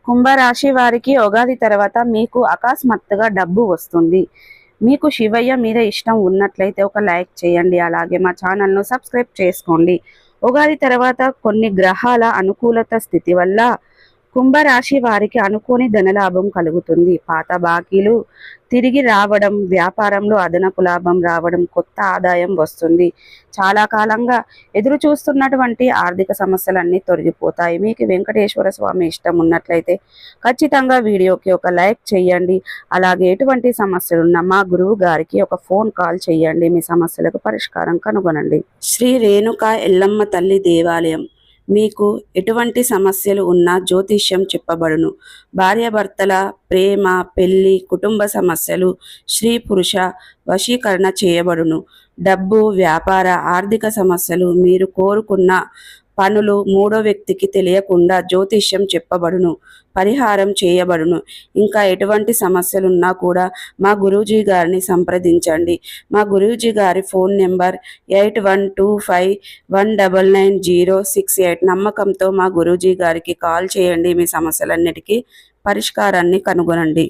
కుంభరాశి వారికి ఉగాది తర్వాత మీకు అకస్మాత్తుగా డబ్బు వస్తుంది. మీకు శివయ్య మీద ఇష్టం ఉన్నట్లయితే ఒక లైక్ చేయండి. అలాగే మా ఛానల్ను సబ్స్క్రైబ్ చేసుకోండి. ఉగాది తర్వాత కొన్ని గ్రహాల అనుకూలత స్థితి వల్ల కుంభరాశి వారికి అనుకోని ధనలాభం కలుగుతుంది. పాత బాకీలు తిరిగి రావడం, వ్యాపారంలో అదనపు లాభం రావడం, కొత్త ఆదాయం వస్తుంది. చాలా కాలంగా ఎదురు చూస్తున్నటువంటి ఆర్థిక సమస్యలన్నీ తొలగిపోతాయి. మీకు వెంకటేశ్వర స్వామి ఇష్టం ఉన్నట్లయితే ఖచ్చితంగా వీడియోకి ఒక లైక్ చేయండి. అలాగే ఎటువంటి సమస్యలున్నా మా గురువు గారికి ఒక ఫోన్ కాల్ చేయండి. మీ సమస్యలకు పరిష్కారం కనుగొనండి. శ్రీ రేణుకా ఎల్లమ్మ తల్లి దేవాలయం. మీకు ఎటువంటి సమస్యలు ఉన్నా జ్యోతిష్యం చెప్పబడును. భార్యాభర్తల ప్రేమ, పెళ్లి, కుటుంబ సమస్యలు, స్త్రీ పురుష వశీకరణ చేయబడును. డబ్బు, వ్యాపార, ఆర్థిక సమస్యలు, మీరు కోరుకున్న పనులు మూడో వ్యక్తికి తెలియకుండా జ్యోతిష్యం చెప్పబడును, పరిహారం చేయబడును. ఇంకా ఎటువంటి సమస్యలున్నా కూడా మా గురూజీ గారిని సంప్రదించండి. మా గురూజీ గారి ఫోన్ నెంబర్ 8125199068. నమ్మకంతో మా గురూజీ గారికి కాల్ చేయండి. మీ సమస్యలన్నిటికీ పరిష్కారాన్ని కనుగొనండి.